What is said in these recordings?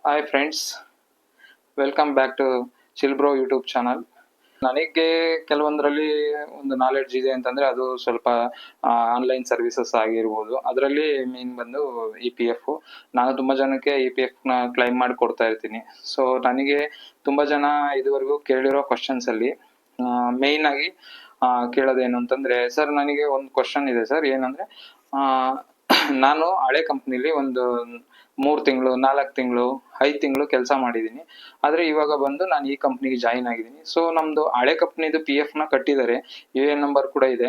Hi friends, welcome back to Chill Bro YouTube channel. ನನಗೆ ಕೆಲವೊಂದರಲ್ಲಿ ಒಂದು ನಾಲೆಡ್ಜ್ ಇದೆ ಅಂತಂದ್ರೆ ಅದು ಸ್ವಲ್ಪ ಆನ್ಲೈನ್ ಸರ್ವಿಸಸ್ ಆಗಿರ್ಬೋದು. ಅದರಲ್ಲಿ ಮೇನ್ ಬಂದು ಇ ಪಿ ಎಫ್. ನಾನು ತುಂಬಾ ಜನಕ್ಕೆ ಇ ಪಿ ಎಫ್ ನ ಕ್ಲೈಮ್ ಮಾಡಿ ಕೊಡ್ತಾ ಇರ್ತೀನಿ. ಸೊ ನನಗೆ ತುಂಬಾ ಜನ ಇದುವರೆಗೂ ಕೇಳಿರೋ ಕ್ವಶನ್ಸ್ ಅಲ್ಲಿ ಮೇನ್ ಆಗಿ ಕೇಳೋದೇನು ಅಂತಂದ್ರೆ, ಸರ್ ನನಗೆ ಒಂದು ಕ್ವಶನ್ ಇದೆ ಸರ್. ಏನಂದ್ರೆ ನಾನು ಹಳೆ ಕಂಪ್ನಿಲಿ ಒಂದು 3 ತಿಂಗಳು 4 ತಿಂಗಳು 5 ತಿಂಗಳು ಕೆಲಸ ಮಾಡಿದ್ದೀನಿ. ಆದ್ರೆ ಇವಾಗ ಬಂದು ನಾನು ಈ ಕಂಪ್ನಿಗೆ ಜಾಯಿನ್ ಆಗಿದ್ದೀನಿ. ಸೊ ನಮ್ದು ಹಳೆ ಕಂಪ್ನಿದು ಪಿ ಎಫ್ ನ ಕಟ್ಟಿದ್ದಾರೆ, ಯು ಎನ್ ನಂಬರ್ ಕೂಡ ಇದೆ.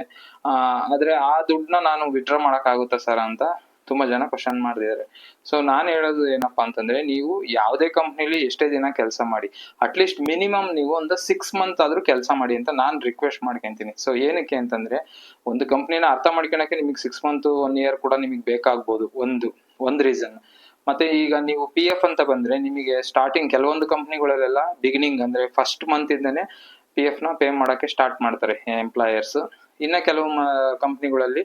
ಆದ್ರೆ ಆ ದುಡ್ಡನ್ನ ನಾನು ವಿಡ್ರಾ ಮಾಡಕ್ ಆಗುತ್ತಾ ಸರ್ ಅಂತ ತುಂಬಾ ಜನ ಕ್ವಶನ್ ಮಾಡ್ತಿದ್ದಾರೆ. ಸೊ ನಾನು ಹೇಳೋದು ಏನಪ್ಪಾ ಅಂತಂದ್ರೆ, ನೀವು ಯಾವುದೇ ಕಂಪ್ನಿಲಿ ಎಷ್ಟೇ ದಿನ ಕೆಲಸ ಮಾಡಿ, ಅಟ್ಲೀಸ್ಟ್ ಮಿನಿಮಮ್ ನೀವು ಒಂದು 6 ಮಂತ್ ಆದ್ರೂ ಕೆಲಸ ಮಾಡಿ ಅಂತ ನಾನು ರಿಕ್ವೆಸ್ಟ್ ಮಾಡ್ಕೊಂತೀನಿ. ಸೊ ಏನಕ್ಕೆ ಅಂತಂದ್ರೆ, ಒಂದು ಕಂಪ್ನಿನ ಅರ್ಥ ಮಾಡ್ಕೊಳಕ್ಕೆ ನಿಮಗೆ 6 ಮಂತ್ 1 ಇಯರ್ ಕೂಡ ನಿಮಗೆ ಬೇಕಾಗ್ಬೋದು. ಒಂದು ರೀಸನ್. ಮತ್ತೆ ಈಗ ನೀವು ಪಿ ಎಫ್ ಅಂತ ಬಂದ್ರೆ, ನಿಮಗೆ ಸ್ಟಾರ್ಟಿಂಗ್ ಕೆಲವೊಂದು ಕಂಪ್ನಿಗಳಲ್ಲೆಲ್ಲ ಬಿಗಿನಿಂಗ್ ಅಂದ್ರೆ ಫಸ್ಟ್ ಮಂತ್ ಇಂದನೇ ಪಿ ಎಫ್ ನ ಪೇ ಮಾಡಕ್ಕೆ ಸ್ಟಾರ್ಟ್ ಮಾಡ್ತಾರೆ ಎಂಪ್ಲಾಯರ್ಸ್. ಇನ್ನ ಕೆಲವು ಕಂಪ್ನಿಗಳಲ್ಲಿ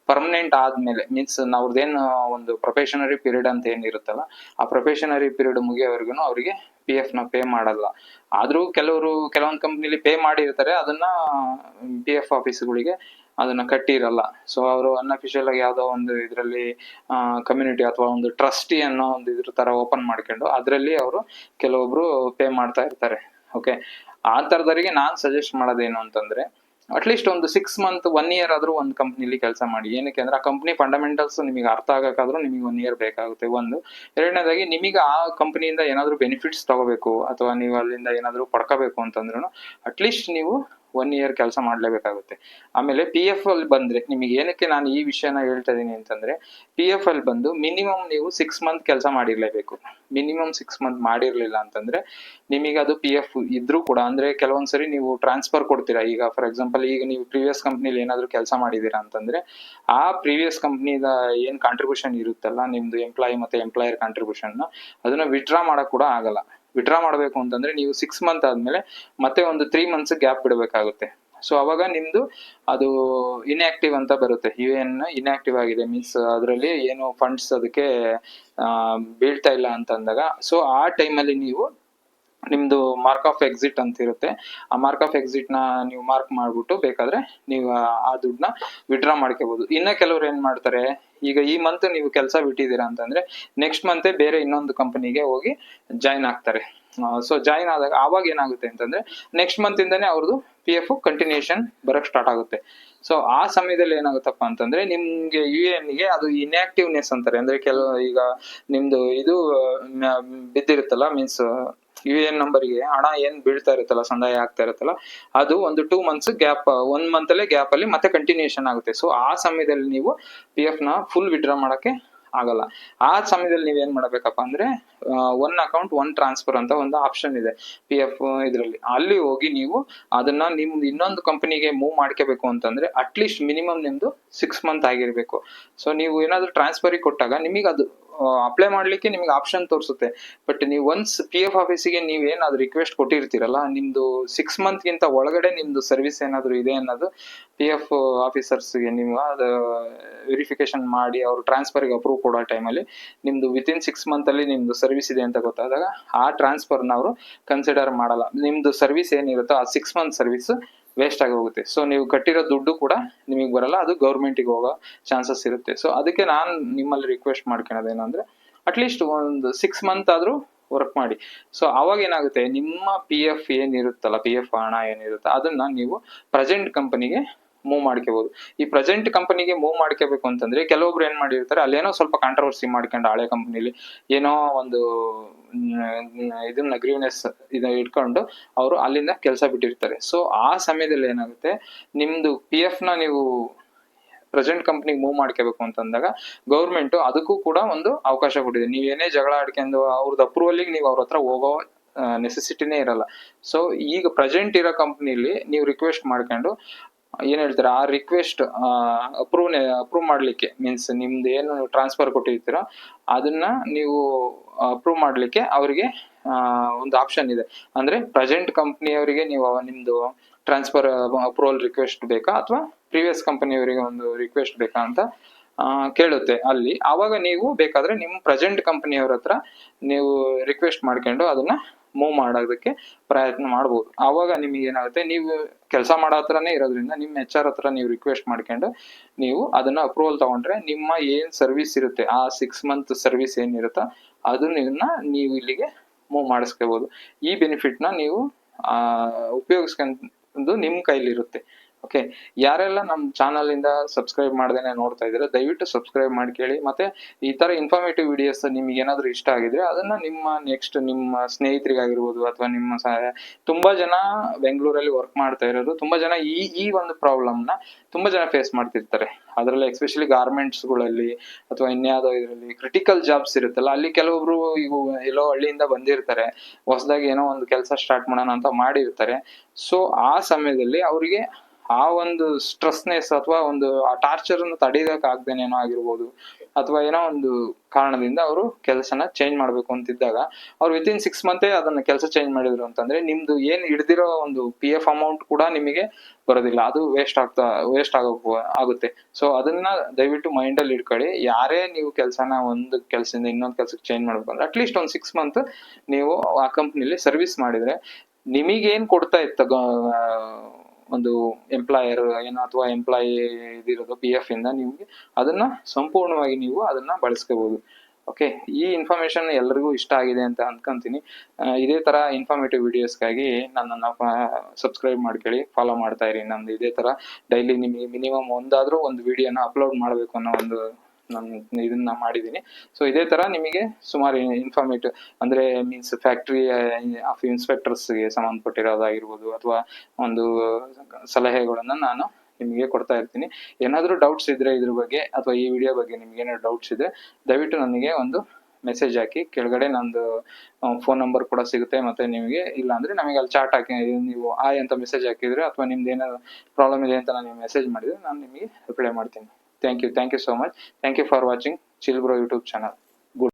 ಪರ್ಮನೆಂಟ್ ಆದ್ಮೇಲೆ, ಮೀನ್ಸ್ ಅವ್ರದ್ದೇನು ಒಂದು ಪ್ರೊಫೆಷನರಿ ಪೀರಿಯಡ್ ಅಂತ ಏನಿರುತ್ತಲ್ಲ, ಆ ಪ್ರೊಫೆಷನರಿ ಪೀರಿಯಡ್ ಮುಗಿಯೋವರೆಗೂ ಅವರಿಗೆ ಪಿ ಎಫ್ ನ ಪೇ ಮಾಡಲ್ಲ. ಆದ್ರೂ ಕೆಲವೊಂದು ಕಂಪ್ನಿಲಿ ಪೇ ಮಾಡಿರ್ತಾರೆ, ಅದನ್ನ ಪಿ ಎಫ್ ಆಫೀಸ್ಗಳಿಗೆ ಅದನ್ನ ಕಟ್ಟಿರಲ್ಲ. ಸೊ ಅವರು ಅನ್ಅಫಿಷಿಯಲ್ ಆಗಿ ಯಾವ್ದೋ ಒಂದು ಇದರಲ್ಲಿ ಕಮ್ಯುನಿಟಿ ಅಥವಾ ಒಂದು ಟ್ರಸ್ಟಿ ಅನ್ನೋ ಒಂದು ಇದ್ರ ತರ ಓಪನ್ ಮಾಡ್ಕೊಂಡು ಅದರಲ್ಲಿ ಅವರು ಕೆಲವೊಬ್ರು ಪೇ ಮಾಡ್ತಾ ಇರ್ತಾರೆ. ಓಕೆ, ಆ ತರದವರಿಗೆ ನಾನ್ ಸಜೆಸ್ಟ್ ಮಾಡೋದೇನು ಅಂತಂದ್ರೆ, ಅಟ್ಲೀಸ್ಟ್ ಒಂದು 6 ಮಂತ್ 1 ಇಯರ್ ಆದ್ರೂ ಒಂದು ಕಂಪ್ನಿಲಿ ಕೆಲಸ ಮಾಡಿ. ಏನಕ್ಕೆ ಅಂದ್ರೆ, ಆ ಕಂಪ್ನಿ ಫಂಡಮೆಂಟಲ್ಸ್ ನಿಮಗೆ ಅರ್ಥ ಆಗಕ್ಕಾದ್ರೂ ನಿಮಗೆ 1 ಇಯರ್ ಬೇಕಾಗುತ್ತೆ. ಒಂದು. ಎರಡನೇದಾಗಿ, ನಿಮಗೆ ಆ ಕಂಪ್ನಿಯಿಂದ ಏನಾದ್ರು ಬೆನಿಫಿಟ್ಸ್ ತಗೋಬೇಕು ಅಥವಾ ನೀವು ಅಲ್ಲಿಂದ ಏನಾದ್ರು ಪಡ್ಕೋಬೇಕು ಅಂತಂದ್ರೂ ಅಟ್ಲೀಸ್ಟ್ ನೀವು 1 ಇಯರ್ ಕೆಲಸ ಮಾಡ್ಲೇಬೇಕಾಗುತ್ತೆ. ಆಮೇಲೆ ಪಿ ಎಫ್ ಅಲ್ಲಿ ಬಂದ್ರೆ, ನಿಮಗೆ ಏನಕ್ಕೆ ನಾನು ಈ ವಿಷಯನ ಹೇಳ್ತಾ ಇದೀನಿ ಅಂತಂದ್ರೆ, ಪಿ ಎಫ್ ಅಲ್ಲಿ ಬಂದು ಮಿನಿಮಮ್ ನೀವು 6 ಮಂತ್ ಕೆಲಸ ಮಾಡಿರ್ಲೇಬೇಕು. ಮಿನಿಮಮ್ 6 ಮಂತ್ ಮಾಡಿರ್ಲಿಲ್ಲ ಅಂತಂದ್ರೆ ನಿಮಗೆ ಅದು ಪಿ ಎಫ್ ಇದ್ರೂ ಕೂಡ, ಅಂದ್ರೆ ಕೆಲವೊಂದ್ಸರಿ ನೀವು ಟ್ರಾನ್ಸ್ಫರ್ ಕೊಡ್ತೀರಾ. ಈಗ ಫಾರ್ ಎಕ್ಸಾಂಪಲ್, ಈಗ ನೀವು ಪ್ರೀವಿಯಸ್ ಕಂಪ್ನಿಲಿ ಏನಾದ್ರು ಕೆಲಸ ಮಾಡಿದೀರಾ ಅಂತಂದ್ರೆ, ಆ ಪ್ರೀವಿಯಸ್ ಕಂಪ್ನಿದ ಏನ್ ಕಾಂಟ್ರಿಬ್ಯೂಷನ್ ಇರುತ್ತಲ್ಲ, ನಿಮ್ದು ಎಂಪ್ಲಾಯಿ ಮತ್ತೆ ಎಂಪ್ಲಾಯರ್ ಕಾಂಟ್ರಿಬ್ಯೂಷನ್, ಅದನ್ನ ವಿಡ್ರಾ ಮಾಡಕ್ ಕೂಡ ಆಗಲ್ಲ. ವಿಡ್ರಾ ಮಾಡಬೇಕು ಅಂತಂದ್ರೆ ನೀವು 6 ಮಂತ್ ಆದ್ಮೇಲೆ ಮತ್ತೆ ಒಂದು 3 ಮಂತ್ಸ್ ಗ್ಯಾಪ್ ಬಿಡಬೇಕಾಗುತ್ತೆ. ಸೊ ಅವಾಗ ನಿಮ್ದು ಅದು ಇನ್ಆಕ್ಟಿವ್ ಅಂತ ಬರುತ್ತೆ. ಯು ಎನ್ ಇನ್ಆಕ್ಟಿವ್ ಆಗಿದೆ, ಮೀನ್ಸ್ ಅದರಲ್ಲಿ ಏನು ಫಂಡ್ಸ್ ಅದಕ್ಕೆ ಬೀಳ್ತಾ ಇಲ್ಲ ಅಂತ ಅಂದಾಗ, ಸೊ ಆ ಟೈಮಲ್ಲಿ ನೀವು ನಿಮ್ದು ಮಾರ್ಕ್ ಆಫ್ ಎಕ್ಸಿಟ್ ಅಂತ ಇರುತ್ತೆ. ಆ ಮಾರ್ಕ್ ಆಫ್ ಎಕ್ಸಿಟ್ ನ ನೀವು ಮಾರ್ಕ್ ಮಾಡ್ಬಿಟ್ಟು ಬೇಕಾದ್ರೆ ನೀವು ಆ ದುಡ್ಡನ್ನ ವಿಡ್ರಾ ಮಾಡ್ಕೋಬಹುದು. ಇನ್ನ ಕೆಲವ್ರು ಏನ್ ಮಾಡ್ತಾರೆ, ಈಗ ಈ ಮಂತ್ ನೀವು ಕೆಲಸ ಬಿಟ್ಟಿದ್ದೀರಾ ಅಂತಂದ್ರೆ ನೆಕ್ಸ್ಟ್ ಮಂತ್ ಬೇರೆ ಇನ್ನೊಂದು ಕಂಪನಿಗೆ ಹೋಗಿ ಜಾಯಿನ್ ಆಗ್ತಾರೆ. ಸೊ ಜಾಯಿನ್ ಆದಾಗ ಆವಾಗ ಏನಾಗುತ್ತೆ ಅಂತಂದ್ರೆ, ನೆಕ್ಸ್ಟ್ ಮಂತ್ ಇಂದಾನೆ ಅವ್ರದ್ದು ಪಿ ಎಫ್ ಕಂಟಿನ್ಯೂಷನ್ ಬರಕ್ ಸ್ಟಾರ್ಟ್ ಆಗುತ್ತೆ. ಸೊ ಆ ಸಮಯದಲ್ಲಿ ಏನಾಗುತ್ತಪ್ಪ ಅಂತಂದ್ರೆ, ನಿಮ್ಗೆ ಯು ಎನ್ ಗೆ ಅದು ಇನ್ಆಕ್ಟಿವ್ನೆಸ್ ಅಂತಾರೆ. ಅಂದ್ರೆ ಈಗ ನಿಮ್ದು ಇದು ಬಿದ್ದಿರುತ್ತಲ್ಲ, ಮೀನ್ಸ್ ಯು ಎನ್ ನಂಬರ್ಗೆ ಹಣ ಏನ್ ಬೀಳ್ತಾ ಇರುತ್ತಲ್ಲ, ಸಂದಾಯ ಆಗ್ತಾ ಇರುತ್ತಲ್ಲ, ಅದು ಒಂದು 2 ಮಂತ್ಸ್ ಗ್ಯಾಪ್, 1 ಮಂತ್ ಅಲ್ಲೇ ಗ್ಯಾಪ್ ಅಲ್ಲಿ ಮತ್ತೆ ಕಂಟಿನ್ಯೂಷನ್ ಆಗುತ್ತೆ. ಸೊ ಆ ಸಮಯದಲ್ಲಿ ನೀವು ಪಿ ಎಫ್ ನ ಫುಲ್ ವಿಡ್ರಾ ಮಾಡಕ್ಕೆ ಆಗಲ್ಲ. ಆ ಸಮಯದಲ್ಲಿ ನೀವ್ ಏನ್ ಮಾಡಬೇಕಪ್ಪ ಅಂದ್ರೆ, ಒನ್ ಅಕೌಂಟ್ ಒನ್ ಟ್ರಾನ್ಸ್ಫರ್ ಅಂತ ಒಂದು ಆಪ್ಷನ್ ಇದೆ ಪಿ ಎಫ್ ಇದ್ರಲ್ಲಿ. ಅಲ್ಲಿ ಹೋಗಿ ನೀವು ಅದನ್ನ ನಿಮ್ದು ಇನ್ನೊಂದು ಕಂಪನಿಗೆ ಮೂವ್ ಮಾಡ್ಕೋಬೇಕು ಅಂತಂದ್ರೆ ಅಟ್ಲೀಸ್ಟ್ ಮಿನಿಮಮ್ ನಿಮ್ದು 6 ಮಂತ್ ಆಗಿರ್ಬೇಕು. ಸೊ ನೀವು ಏನಾದ್ರು ಟ್ರಾನ್ಸ್ಫರ್ ಕೊಟ್ಟಾಗ ನಿಮಗೆ ಅದು ಅಪ್ಲೈ ಮಾಡ್ಲಿಕ್ಕೆ ನಿಮ್ಗೆ ಆಪ್ಷನ್ ತೋರಿಸುತ್ತೆ. ಬಟ್ ನೀವು ಒನ್ಸ್ ಪಿ ಎಫ್ ಆಫೀಸಿಗೆ ನೀವ್ ಏನಾದ್ರು ರಿಕ್ವೆಸ್ಟ್ ಕೊಟ್ಟಿರ್ತೀರಲ್ಲ, ನಿಮ್ದು 6 ಮಂತ್ ಗಿಂತ ಒಳಗಡೆ ನಿಮ್ದು ಸರ್ವಿಸ್ ಏನಾದ್ರು ಇದೆ ಅನ್ನೋದು ಪಿ ಎಫ್ ಆಫೀಸರ್ಸ್ಗೆ ನೀವು ಅದು ವೆರಿಫಿಕೇಶನ್ ಮಾಡಿ ಅವ್ರು ಟ್ರಾನ್ಸ್ಫರ್ ಗೆ ಅಪ್ರೂವ್ ಕೊಡೋ ಟೈಮಲ್ಲಿ ನಿಮ್ದು ವಿತಿನ್ 6 ಮಂತ್ ಅಲ್ಲಿ ನಿಮ್ದು ಸರ್ವಿಸ್ ಇದೆ ಅಂತ ಗೊತ್ತಾದಾಗ ಆ ಟ್ರಾನ್ಸ್ಫರ್ ನ ಅವರು ಕನ್ಸಿಡರ್ ಮಾಡಲ್ಲ. ನಿಮ್ದು ಸರ್ವಿಸ್ ಏನಿರುತ್ತೋ ಆ 6 ಮಂತ್ ಸರ್ವಿಸ್ ವೇಸ್ಟ್ ಆಗಿ ಹೋಗುತ್ತೆ. ಸೊ ನೀವು ಕಟ್ಟಿರೋ ದುಡ್ಡು ಕೂಡ ನಿಮಗೆ ಬರಲ್ಲ, ಅದು ಗೌರ್ಮೆಂಟಿಗೆ ಹೋಗೋ ಚಾನ್ಸಸ್ ಇರುತ್ತೆ. ಸೊ ಅದಕ್ಕೆ ನಾನು ನಿಮ್ಮಲ್ಲಿ ರಿಕ್ವೆಸ್ಟ್ ಮಾಡ್ಕೊಳೋದೇನಂದ್ರೆ, ಅಟ್ಲೀಸ್ಟ್ ಒಂದು 6 ಮಂತ್ ಆದ್ರೂ ವರ್ಕ್ ಮಾಡಿ. ಸೊ ಅವಾಗ ಏನಾಗುತ್ತೆ, ನಿಮ್ಮ ಪಿ ಎಫ್ ಏನಿರುತ್ತಲ್ಲ, ಪಿ ಎಫ್ ಹಣ ಏನಿರುತ್ತೆ ಅದನ್ನ ನೀವು ಪ್ರೆಸೆಂಟ್ ಕಂಪನಿಗೆ ಮೂವ್ ಮಾಡ್ಕೋಬಹುದು. ಈ ಪ್ರೆಸೆಂಟ್ ಕಂಪನಿಗೆ ಮೂವ್ ಮಾಡ್ಕೋಬೇಕು ಅಂತಂದ್ರೆ, ಕೆಲವೊಬ್ರು ಏನ್ ಮಾಡಿರ್ತಾರೆ, ಅಲ್ಲೇನೋ ಸ್ವಲ್ಪ ಕಾಂಟ್ರವರ್ಸಿ ಮಾಡ್ಕೊಂಡು ಹಳೆ ಕಂಪನಿಲಿ ಏನೋ ಒಂದು ಇದನ್ನ ಗ್ರೀವ್ನೆಸ್ ಇಟ್ಕೊಂಡು ಅವರು ಅಲ್ಲಿಂದ ಕೆಲಸ ಬಿಟ್ಟಿರ್ತಾರೆ. ಸೊ ಆ ಸಮಯದಲ್ಲಿ ಏನಾಗುತ್ತೆ, ನಿಮ್ದು ಪಿ ಎಫ್ ನ ನೀವು ಪ್ರೆಸೆಂಟ್ ಕಂಪ್ನಿಗೆ ಮೂವ್ ಮಾಡ್ಕೋಬೇಕು ಅಂತಂದಾಗ ಗೌರ್ಮೆಂಟ್ ಅದಕ್ಕೂ ಕೂಡ ಒಂದು ಅವಕಾಶ ಕೊಟ್ಟಿದೆ. ನೀವ್ ಏನೇ ಜಗಳ ಆಡ್ಕೊಂಡು ಅವ್ರದ್ದು ಅಪ್ರೂವಲ್ ನೀವು ಅವ್ರ ಹತ್ರ ಹೋಗೋ ನೆಸೆಸಿಟಿನೇ ಇರಲ್ಲ. ಸೊ ಈಗ ಪ್ರೆಸೆಂಟ್ ಇರೋ ಕಂಪ್ನಿಲಿ ನೀವು ರಿಕ್ವೆಸ್ಟ್ ಮಾಡ್ಕೊಂಡು ಏನ್ ಹೇಳ್ತಾರೆ, ಆ ರಿಕ್ವೆಸ್ಟ್ ಅಪ್ರೂವ್ ಮಾಡ್ಲಿಕ್ಕೆ, ಮೀನ್ಸ್ ನಿಮ್ದು ಏನು ಟ್ರಾನ್ಸ್ಫರ್ ಕೊಟ್ಟಿರ್ತೀರೋ ಅದನ್ನ ನೀವು ಅಪ್ರೂವ್ ಮಾಡ್ಲಿಕ್ಕೆ ಅವರಿಗೆ ಒಂದು ಆಪ್ಷನ್ ಇದೆ. ಅಂದ್ರೆ ಪ್ರೆಸೆಂಟ್ ಕಂಪ್ನಿಯವರಿಗೆ ನೀವು ನಿಮ್ದು ಟ್ರಾನ್ಸ್ಫರ್ ಅಪ್ರೂವಲ್ ರಿಕ್ವೆಸ್ಟ್ ಬೇಕಾ ಅಥವಾ ಪ್ರೀವಿಯಸ್ ಕಂಪನಿಯವರಿಗೆ ಒಂದು ರಿಕ್ವೆಸ್ಟ್ ಬೇಕಾ ಅಂತ ಕೇಳುತ್ತೆ ಅಲ್ಲಿ. ಆವಾಗ ನೀವು ಬೇಕಾದ್ರೆ ನಿಮ್ಮ ಪ್ರೆಸೆಂಟ್ ಕಂಪನಿಯವ್ರ ಹತ್ರ ನೀವು ರಿಕ್ವೆಸ್ಟ್ ಮಾಡ್ಕೊಂಡು ಅದನ್ನ ಮೂವ್ ಮಾಡೋದಕ್ಕೆ ಪ್ರಯತ್ನ ಮಾಡ್ಬೋದು. ಆವಾಗ ನಿಮಗೆ ಏನಾಗುತ್ತೆ, ನೀವು ಕೆಲಸ ಮಾಡೋ ಹತ್ರನೇ ಇರೋದ್ರಿಂದ ನಿಮ್ಮ HR ಹತ್ರ ನೀವು ರಿಕ್ವೆಸ್ಟ್ ಮಾಡ್ಕೊಂಡು ನೀವು ಅದನ್ನ ಅಪ್ರೂವಲ್ ತಗೊಂಡ್ರೆ ನಿಮ್ಮ ಏನ್ ಸರ್ವಿಸ್ ಇರುತ್ತೆ, ಆ 6 ಮಂತ್ ಸರ್ವಿಸ್ ಏನಿರುತ್ತೋ ಅದನ್ನ ನೀವು ಇಲ್ಲಿಗೆ ಮೂವ್ ಮಾಡಿಸ್ಕೋಬಹುದು. ಈ ಬೆನಿಫಿಟ್ ನ ನೀವು ಉಪಯೋಗಿಸ್ಕೊಂಡು ನಿಮ್ ಕೈಲಿರುತ್ತೆ. ಓಕೆ, ಯಾರೆಲ್ಲ ನಮ್ಮ ಚಾನಲ್ ಇಂದ ಸಬ್ಸ್ಕ್ರೈಬ್ ಮಾಡ್ದೇನೆ ನೋಡ್ತಾ ಇದ್ರೆ ದಯವಿಟ್ಟು ಸಬ್ಸ್ಕ್ರೈಬ್ ಮಾಡ್ಕೊಳ್ಳಿ. ಮತ್ತೆ ಈ ತರ ಇನ್ಫಾರ್ಮೇಟಿವ್ ವಿಡಿಯೋಸ್ ನಿಮ್ಗೆ ಏನಾದ್ರು ಇಷ್ಟ ಆಗಿದ್ರೆ ಅದನ್ನ ನಿಮ್ಮ ನೆಕ್ಸ್ಟ್ ನಿಮ್ಮ ಸ್ನೇಹಿತರಿಗಾಗಿರ್ಬೋದು ಅಥವಾ ನಿಮ್ಮ ತುಂಬಾ ಜನ ಬೆಂಗಳೂರಲ್ಲಿ ವರ್ಕ್ ಮಾಡ್ತಾ ಇರೋರು ತುಂಬಾ ಜನ ಈ ಒಂದು ಪ್ರಾಬ್ಲಮ್ ನ ತುಂಬಾ ಜನ ಫೇಸ್ ಮಾಡ್ತಿರ್ತಾರೆ. ಅದರಲ್ಲಿ ಎಸ್ಪೆಷಲಿ ಗಾರ್ಮೆಂಟ್ಸ್ ಗಳಲ್ಲಿ ಅಥವಾ ಇನ್ಯಾವುದೋ ಇದರಲ್ಲಿ ಕ್ರಿಟಿಕಲ್ ಜಾಬ್ಸ್ ಇರುತ್ತಲ್ಲ, ಅಲ್ಲಿ ಕೆಲವೊಬ್ರು ಈಗ ಎಲ್ಲೋ ಹಳ್ಳಿಯಿಂದ ಬಂದಿರ್ತಾರೆ, ಹೊಸದಾಗಿ ಏನೋ ಒಂದು ಕೆಲಸ ಸ್ಟಾರ್ಟ್ ಮಾಡೋಣ ಅಂತ ಮಾಡಿರ್ತಾರೆ. ಸೊ ಆ ಸಮಯದಲ್ಲಿ ಅವರಿಗೆ ಆ ಒಂದು ಸ್ಟ್ರೆಸ್ನೆಸ್ ಅಥವಾ ಒಂದು ಆ ಟಾರ್ಚರ್ ಅನ್ನು ತಡೆಯೋಕ್ ಆಗ್ದೇನೇನೋ ಆಗಿರ್ಬೋದು, ಅಥವಾ ಏನೋ ಒಂದು ಕಾರಣದಿಂದ ಅವರು ಕೆಲಸನ ಚೇಂಜ್ ಮಾಡ್ಬೇಕು ಅಂತಿದ್ದಾಗ ಅವ್ರು ವಿತಿನ್ 6 ಮಂತ್ ಅದನ್ನ ಕೆಲಸ ಚೇಂಜ್ ಮಾಡಿದ್ರು ಅಂತಂದ್ರೆ ನಿಮ್ದು ಏನ್ ಹಿಡ್ದಿರೋ ಒಂದು PF ಅಮೌಂಟ್ ಕೂಡ ನಿಮಗೆ ಬರೋದಿಲ್ಲ, ಅದು ವೇಸ್ಟ್ ಆಗುತ್ತೆ. ಸೊ ಅದನ್ನ ದಯವಿಟ್ಟು ಮೈಂಡ್ ಅಲ್ಲಿ ಇಟ್ಕೊಳ್ಳಿ. ಯಾರೇ ನೀವು ಕೆಲಸನ ಒಂದು ಕೆಲಸದಿಂದ ಇನ್ನೊಂದು ಕೆಲಸಕ್ಕೆ ಚೇಂಜ್ ಮಾಡ್ಬೇಕು ಅಂದ್ರೆ ಅಟ್ಲೀಸ್ಟ್ ಒಂದು 6 ಮಂತ್ ನೀವು ಆ ಕಂಪ್ನಿಲಿ ಸರ್ವಿಸ್ ಮಾಡಿದ್ರೆ ನಿಮಗೇನ್ ಕೊಡ್ತಾ ಇತ್ತ ಒಂದು ಎಂಪ್ಲಾಯರ್ ಏನೋ ಅಥವಾ ಎಂಪ್ಲಾಯಿ ಇದಿರೋದು PF ಇಂದ ನಿಮ್ಗೆ ಅದನ್ನ ಸಂಪೂರ್ಣವಾಗಿ ನೀವು ಅದನ್ನ ಬಳಸ್ಕೋಬಹುದು. ಓಕೆ, ಈ ಇನ್ಫಾರ್ಮೇಶನ್ ಎಲ್ಲರಿಗೂ ಇಷ್ಟ ಆಗಿದೆ ಅಂತ ಅನ್ಕೊಂತೀನಿ. ಇದೇ ತರ ಇನ್ಫಾರ್ಮೇಟಿವ್ ವಿಡಿಯೋಸ್ಗಾಗಿ ನನ್ನನ್ನು ಸಬ್ಸ್ಕ್ರೈಬ್ ಮಾಡ್ಕೊಳ್ಳಿ, ಫಾಲೋ ಮಾಡ್ತಾ ಇರಿ. ನಂದು ಇದೇ ತರ ಡೈಲಿ ನಿಮಗೆ ಮಿನಿಮಮ್ ಒಂದಾದ್ರೂ ಒಂದು ವಿಡಿಯೋನ ಅಪ್ಲೋಡ್ ಮಾಡ್ಬೇಕು ಅನ್ನೋ ಒಂದು ನಾನು ಇದನ್ನ ಮಾಡಿದ್ದೀನಿ. ಸೊ ಇದೇ ತರ ನಿಮಗೆ ಸುಮಾರು ಇನ್ಫಾರ್ಮೇಟಿವ್ ಅಂದ್ರೆ ಮೀನ್ಸ್ ಫ್ಯಾಕ್ಟ್ರಿ ಆಫ್ ಇನ್ಸ್ಪೆಕ್ಟರ್ಸ್ಗೆ ಸಂಬಂಧಪಟ್ಟಿರೋದಾಗಿರ್ಬೋದು ಅಥವಾ ಒಂದು ಸಲಹೆಗಳನ್ನ ನಾನು ನಿಮಗೆ ಕೊಡ್ತಾ ಇರ್ತೀನಿ. ಏನಾದ್ರೂ ಡೌಟ್ಸ್ ಇದ್ರೆ ಇದ್ರ ಬಗ್ಗೆ ಅಥವಾ ಈ ವಿಡಿಯೋ ಬಗ್ಗೆ ನಿಮ್ಗೆ ಏನಾದ್ರು ಡೌಟ್ಸ್ ಇದ್ರೆ ದಯವಿಟ್ಟು ನನಗೆ ಒಂದು ಮೆಸೇಜ್ ಹಾಕಿ. ಕೆಳಗಡೆ ನಂದು ಫೋನ್ ನಂಬರ್ ಕೂಡ ಸಿಗುತ್ತೆ. ಮತ್ತೆ ನಿಮಗೆ ಇಲ್ಲ ಅಂದ್ರೆ ನಮಗೆ ಅಲ್ಲಿ ಚಾಟ್ ಹಾಕಿ ನೀವು ಆಯ್ ಅಂತ ಮೆಸೇಜ್ ಹಾಕಿದ್ರೆ ಅಥವಾ ನಿಮ್ದು ಏನಾದ್ರು ಪ್ರಾಬ್ಲಮ್ ಇದೆ ಅಂತ ನಾನು ಮೆಸೇಜ್ ಮಾಡಿದ್ರೆ ನಾನು ನಿಮಗೆ ರಿಪ್ಲೈ ಮಾಡ್ತೀನಿ. Thank you so much. Thank you for watching Chill Bro YouTube channel.